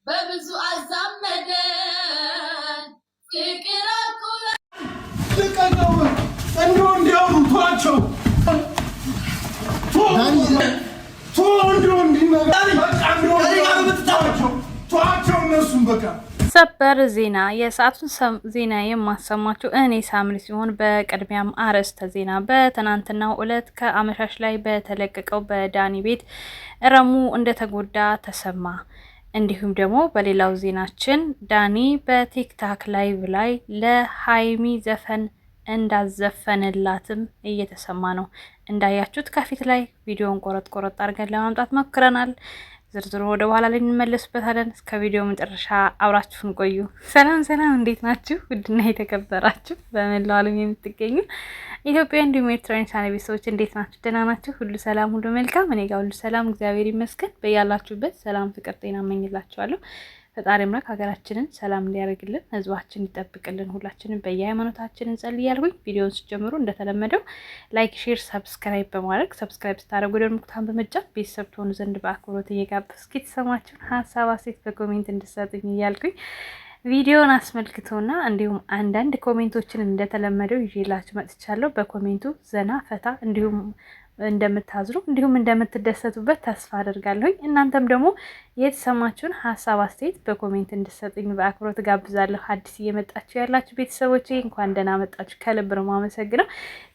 በብዙ አዛመደን ፍቅር አቁለ ልቀቀው እንዲያውሩ ተዋቸው ሰበር ዜና የሰዓቱን ዜና የማሰማችሁ እኔ ሳምሪ ሲሆን በቅድሚያም አርዕስተ ዜና። በትናንትናው ዕለት ከአመሻሽ ላይ በተለቀቀው በዳኒ ቤት ረሙ እንደተጎዳ ተሰማ። እንዲሁም ደግሞ በሌላው ዜናችን ዳኒ በቲክታክ ላይቭ ላይ ለሃይሚ ዘፈን እንዳዘፈንላትም እየተሰማ ነው። እንዳያችሁት ከፊት ላይ ቪዲዮን ቆረጥ አድርገን ለማምጣት ሞክረናል። ዝርዝሩ ወደ በኋላ ላይ እንመለስበታለን። እስከ ቪዲዮ መጨረሻ አብራችሁን ቆዩ። ሰላም፣ እንዴት ናችሁ? ውድና የተከበራችሁ በመላው ዓለም የምትገኙ ኢትዮጵያ እንዲሁም ኤርትራውያን ቻናል ቤተሰቦች እንዴት ናችሁ? ደህና ናችሁ? ሁሉ ሰላም፣ ሁሉ መልካም። እኔ ጋር ሁሉ ሰላም እግዚአብሔር ይመስገን። በያላችሁበት ሰላም፣ ፍቅር፣ ጤና እመኝላችኋለሁ። ፈጣሪ አምላክ ሀገራችንን ሰላም እንዲያደርግልን፣ ህዝባችን ይጠብቅልን። ሁላችንም በየሃይማኖታችን እንጸልያለሁኝ። ቪዲዮውን ስትጀምሩ እንደተለመደው ላይክ፣ ሼር፣ ሰብስክራይብ በማድረግ ሰብስክራይብ ስታደርጉ ደግሞ ምልክቱን በመጫን ቤተሰብ ትሆኑ ዘንድ በአክብሮት እየጋበዝኩ እስኪ የተሰማችሁን ሀሳብ አስተያየት በኮሜንት እንድትሰጡኝ እያልኩኝ ቪዲዮውን አስመልክቶና እንዲሁም አንዳንድ ኮሜንቶችን እንደተለመደው ይዤላችሁ መጥቻለሁ። በኮሜንቱ ዘና ፈታ እንዲሁም እንደምታዝሩ እንዲሁም እንደምትደሰቱበት ተስፋ አደርጋለሁኝ። እናንተም ደግሞ የተሰማችሁን ሀሳብ አስተያየት በኮሜንት እንድትሰጡኝ በአክብሮት ጋብዛለሁ። አዲስ እየመጣችሁ ያላችሁ ቤተሰቦቼ እንኳን ደህና መጣችሁ። ከልብ ነው የማመሰግነው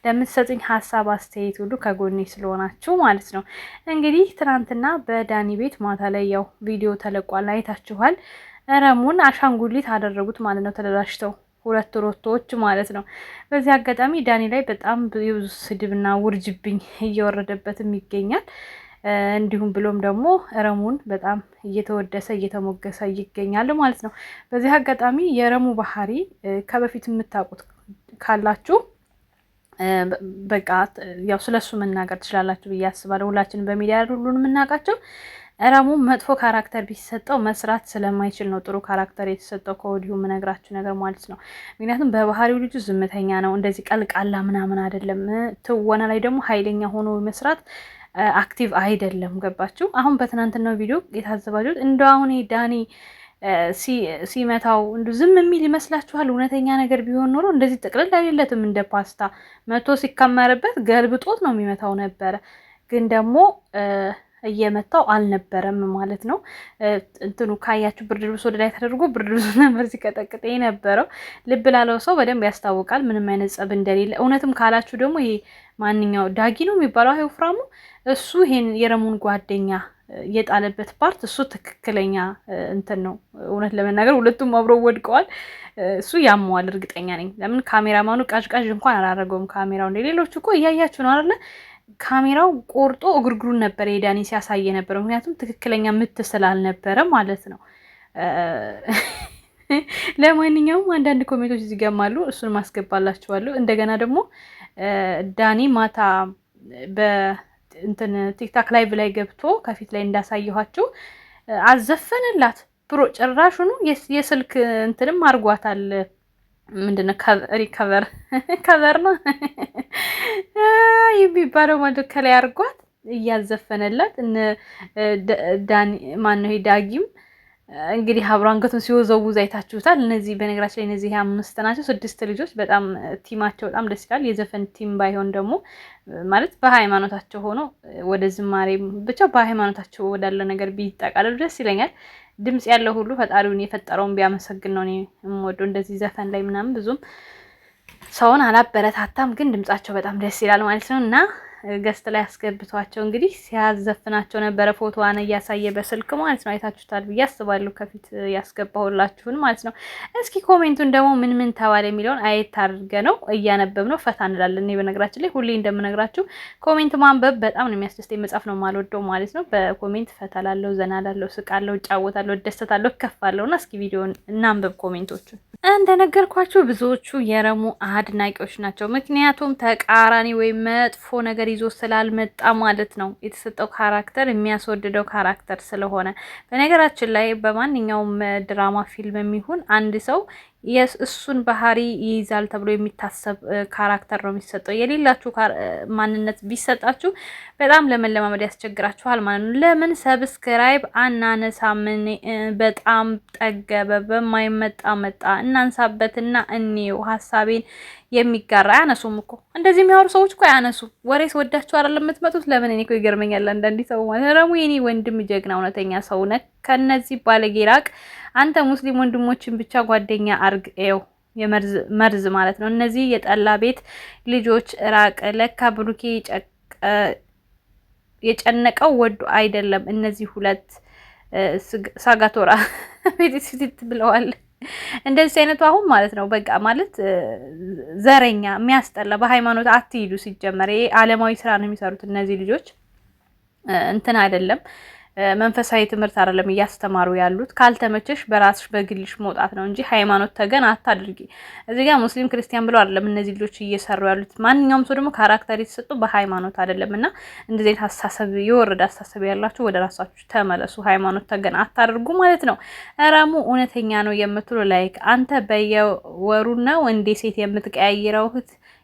ለምትሰጡኝ ሀሳብ አስተያየት ሁሉ ከጎኔ ስለሆናችሁ ማለት ነው። እንግዲህ ትናንትና በዳኒ ቤት ማታ ላይ ያው ቪዲዮ ተለቋል፣ አይታችኋል። ረሙን አሻንጉሊት አደረጉት ማለት ነው ተደራጅተው ሁለት ሮቶዎች ማለት ነው። በዚህ አጋጣሚ ዳኒ ላይ በጣም ብዙ ስድብና ውርጅብኝ እየወረደበትም ይገኛል። እንዲሁም ብሎም ደግሞ ረሙን በጣም እየተወደሰ እየተሞገሰ ይገኛል ማለት ነው። በዚህ አጋጣሚ የረሙ ባህሪ ከበፊት የምታውቁት ካላችሁ በቃ ያው ስለሱ መናገር ትችላላችሁ ብዬ አስባለሁ። ሁላችንም በሚዲያ ሁሉን የምናውቃቸው ረሙ መጥፎ ካራክተር ቢሰጠው መስራት ስለማይችል ነው ጥሩ ካራክተር የተሰጠው። ከወዲሁ የምነግራችሁ ነገር ማለት ነው። ምክንያቱም በባህሪው ልጁ ዝምተኛ ነው፣ እንደዚህ ቀልቃላ ምናምን አይደለም። ትወና ላይ ደግሞ ኃይለኛ ሆኖ መስራት አክቲቭ አይደለም። ገባችሁ? አሁን በትናንትናው ቪዲዮ የታዘባችሁት እንደ አሁን ዳኒ ሲመታው እንዱ ዝም የሚል ይመስላችኋል? እውነተኛ ነገር ቢሆን ኖሮ እንደዚህ ጥቅልል አይደለትም። እንደ ፓስታ መቶ ሲከመርበት ገልብጦት ነው የሚመታው ነበረ። ግን ደግሞ እየመታው አልነበረም ማለት ነው። እንትኑ ካያችሁ ብርድ ልብስ ወደ ላይ ተደርጎ ብርድ ልብስ ነበር ሲቀጠቅጥ የነበረው። ልብ ላለው ሰው በደንብ ያስታውቃል ምንም አይነት ጸብ እንደሌለ። እውነትም ካላችሁ ደግሞ ይሄ ማንኛው ዳጊ ነው የሚባለው ወፍራሙ፣ እሱ ይሄን የረሙን ጓደኛ የጣለበት ፓርት እሱ ትክክለኛ እንትን ነው። እውነት ለመናገር ሁለቱም አብረው ወድቀዋል። እሱ ያመዋል እርግጠኛ ነኝ። ለምን ካሜራማኑ ቃዥ እንኳን አላረገውም ካሜራው። እንደሌሎቹ እኮ እያያችሁ ነው አይደለ? ካሜራው ቆርጦ እግርግሩን ነበር የዳኒ ሲያሳየ ነበር። ምክንያቱም ትክክለኛ ምት ስላልነበረ ማለት ነው። ለማንኛውም አንዳንድ ኮሜንቶች ይገማሉ፣ እሱን ማስገባላችኋለሁ። እንደገና ደግሞ ዳኒ ማታ በእንትን ቲክታክ ላይቭ ላይ ገብቶ ከፊት ላይ እንዳሳየኋችሁ አዘፈንላት ብሮ ጭራሹኑ የስልክ እንትንም አርጓታል። ምንድነው ሪከቨር ነው የሚባለው ማለት ከላይ አርጓት እያዘፈነላት ዳኒ ማነው ዳጊም እንግዲህ አብሮ አንገቱን ሲወዘውዝ አይታችሁታል። እነዚህ በነገራችን ላይ እነዚህ 5 ናቸው 6 ልጆች በጣም ቲማቸው በጣም ደስ ይላል። የዘፈን ቲም ባይሆን ደግሞ ማለት በሃይማኖታቸው ሆኖ ወደ ዝማሬ ብቻ በሃይማኖታቸው ወዳለ ነገር ቢጠቃለሉ ደስ ይለኛል። ድምጽ ያለው ሁሉ ፈጣሪውን የፈጠረውን ቢያመሰግን ነው እኔ የምወደው። እንደዚህ ዘፈን ላይ ምናምን ብዙም ሰውን አላበረታታም፣ ግን ድምጻቸው በጣም ደስ ይላል ማለት ነው። እና ገስት ላይ አስገብቷቸው እንግዲህ ሲያዘፍናቸው ነበረ። ፎቶዋን እያሳየ በስልክ ማለት ነው። አይታችሁታል ብዬ አስባለሁ፣ ከፊት ያስገባሁላችሁን ማለት ነው። እስኪ ኮሜንቱን ደግሞ ምን ተባለ የሚለውን አየት አድርገ ነው እያነበብ ነው ፈታ እንላለን። እኔ በነገራችን ላይ ሁሌ እንደምነግራችሁ ኮሜንት ማንበብ በጣም ነው የሚያስደስተኝ፣ መጻፍ ነው የማልወደው ማለት ነው። በኮሜንት ፈታ ላለው፣ ዘና ላለው፣ ስቃለው፣ እጫወታለሁ፣ እደሰታለሁ፣ እከፋለሁ። እና እስኪ ቪዲዮውን እናንበብ ኮሜንቶቹን። እንደነገርኳችሁ ብዙዎቹ የረሙ አድናቂዎች ናቸው። ምክንያቱም ተቃራኒ ወይም መጥፎ ነገር ይዞ ስላልመጣ ማለት ነው። የተሰጠው ካራክተር የሚያስወድደው ካራክተር ስለሆነ። በነገራችን ላይ በማንኛውም ድራማ ፊልም የሚሆን አንድ ሰው እሱን ባህሪ ይይዛል ተብሎ የሚታሰብ ካራክተር ነው የሚሰጠው። የሌላችሁ ማንነት ቢሰጣችሁ በጣም ለመለማመድ ያስቸግራችኋል ማለት ነው። ለምን ሰብስክራይብ አናነሳም? በጣም ጠገበ በማይመጣ መጣ እናንሳበትና እኔው ሀሳቤን የሚጋራ አያነሱም እኮ እንደዚህ የሚያወሩ ሰዎች እኮ አያነሱ። ወሬስ ወዳችሁ አይደለም የምትመጡት? ለምን እኔ እኮ ይገርመኛል አንዳንዴ ሰው ማለት ነው። የኔ ወንድም ጀግና እውነተኛ ሰው ነህ። ከነዚህ ባለጌ ራቅ። አንተ ሙስሊም ወንድሞችን ብቻ ጓደኛ አርግ። ኤው የመርዝ ማለት ነው። እነዚህ የጠላ ቤት ልጆች ራቅ። ለካ ብሩኬ የጨነቀው ወዶ አይደለም። እነዚህ ሁለት ሳጋቶራ ቤት ሲት ብለዋል። እንደዚህ አይነቱ አሁን ማለት ነው በቃ ማለት ዘረኛ የሚያስጠላ። በሃይማኖት አትሂዱ። ሲጀመር ይሄ ዓለማዊ ስራ ነው የሚሰሩት እነዚህ ልጆች። እንትን አይደለም መንፈሳዊ ትምህርት አይደለም እያስተማሩ ያሉት። ካልተመቸሽ በራስሽ በግልሽ መውጣት ነው እንጂ ሃይማኖት ተገን አታድርጊ። እዚህ ጋር ሙስሊም ክርስቲያን ብለው አይደለም እነዚህ ልጆች እየሰሩ ያሉት። ማንኛውም ሰው ደግሞ ካራክተር የተሰጡ በሃይማኖት አይደለም። እና እንደዚህ አስተሳሰብ የወረደ አስተሳሰብ ያላችሁ ወደ ራሳችሁ ተመለሱ። ሃይማኖት ተገን አታድርጉ ማለት ነው። ረሙ እውነተኛ ነው የምትሉ ላይክ አንተ በየወሩ ነው እንዴ ሴት የምትቀያይረው?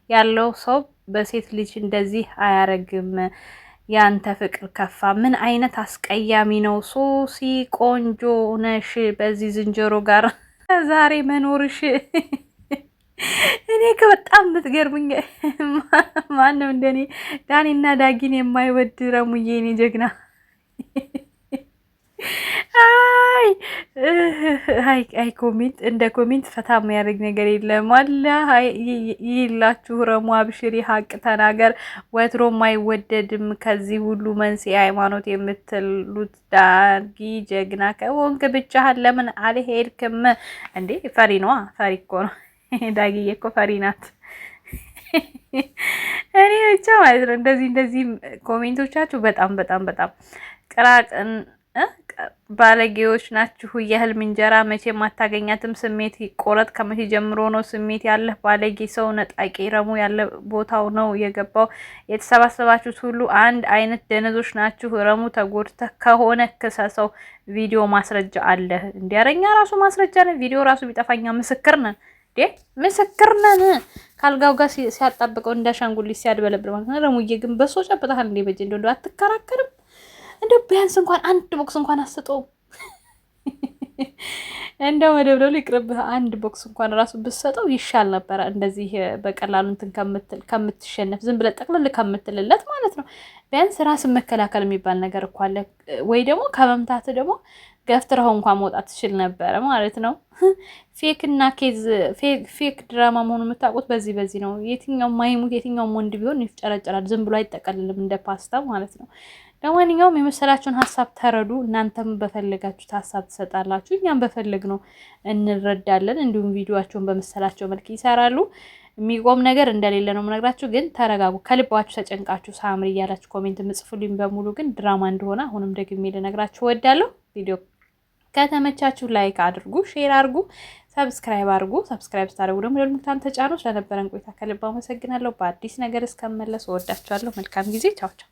ያለው ሰው በሴት ልጅ እንደዚህ አያረግም። ያንተ ፍቅር ከፋ። ምን አይነት አስቀያሚ ነው። ሶሲ ቆንጆ ነሽ በዚህ ዝንጀሮ ጋር ዛሬ መኖርሽ። እኔ በጣም የምትገርሙኝ ማነው እንደኔ ዳኒና ዳጊን የማይወድ ረሙዬ፣ እኔ ጀግና። አይ ኮሜንት እንደ ኮሜንት ፈታ የሚያደርግ ነገር የለም። አላ ይላችሁ ረሙ አብሽሪ፣ ሀቅ ተናገር። ወትሮም አይወደድም። ከዚህ ሁሉ መንስኤ ሃይማኖት የምትሉት ዳጊ ጀግና ከወንክ ብቻህን ለምን አልሄድክም እንዴ? ፈሪ ነዋ። ፈሪ እኮ ነው ዳጊዬ እኮ ፈሪ ናት። እኔ ብቻ ማለት ነው እንደዚህ ኮሜንቶቻችሁ በጣም በጣም በጣም ቅራቅን ባለጌዎች ናችሁ። የህልም እንጀራ መቼም አታገኛትም። ስሜት ይቆረጥ። ከመቼ ጀምሮ ነው ስሜት ያለህ ባለጌ ሰው? ነጣቂ ረሙ ያለ ቦታው ነው የገባው። የተሰባሰባችሁት ሁሉ አንድ አይነት ደነዞች ናችሁ። ረሙ ተጎድተህ ከሆነ ክሰሰው። ቪዲዮ ማስረጃ አለ። እንዲያረኛ ራሱ ማስረጃ ነን። ቪዲዮ ራሱ ቢጠፋኛ ምስክር ነን። ምስክር ነን። ካልጋው ጋር ሲያጣብቀው እንዳሻንጉሊት ሲያድበለብል ማለት ነው። ረሙዬ ግን በሶ ጨብጠሃል እንዴ? በጀ እንደው አትከራከርም? እንደው ቢያንስ እንኳን አንድ ቦክስ እንኳን አስጠው። እንደው መደብደሉ ይቅርብህ። አንድ ቦክስ እንኳን ራሱ ብትሰጠው ይሻል ነበረ። እንደዚህ በቀላሉ እንትን ከምትሸነፍ ዝም ብለህ ጠቅልል ከምትልለት ማለት ነው። ቢያንስ ራስን መከላከል የሚባል ነገር እኮ አለ። ወይ ደግሞ ከመምታት ደግሞ ገፍትረው እንኳን መውጣት ትችል ነበረ ማለት ነው። ፌክ እና ኬዝ ፌክ ድራማ መሆኑ የምታውቁት በዚህ ነው። የትኛውም ማይሙት የትኛውም ወንድ ቢሆን ይፍጨረጨራል። ዝም ብሎ አይጠቀልልም እንደ ፓስታ ማለት ነው። ለማንኛውም የመሰላችሁን ሀሳብ ተረዱ። እናንተም በፈለጋችሁት ሀሳብ ትሰጣላችሁ፣ እኛም በፈለግነው እንረዳለን። እንዲሁም ቪዲዮአቸውን በመሰላቸው መልክ ይሰራሉ። የሚቆም ነገር እንደሌለ ነው የምነግራችሁ። ግን ተረጋጉ። ከልባችሁ ተጨንቃችሁ ሳምሪ እያላችሁ ኮሜንት ምጽፉልኝ በሙሉ ግን ድራማ እንደሆነ አሁንም ደግሜ ልነግራችሁ እወዳለሁ። ቪዲዮ ከተመቻችሁ ላይክ አድርጉ፣ ሼር አድርጉ፣ ሰብስክራይብ አድርጉ። ሰብስክራይብ ስታደርጉ ደግሞ ለምታን ተጫኑ። ስለነበረን ቆይታ ከልብ አመሰግናለሁ። በአዲስ ነገር እስከመለስ እወዳችኋለሁ። መልካም ጊዜ። ቻው ቻው።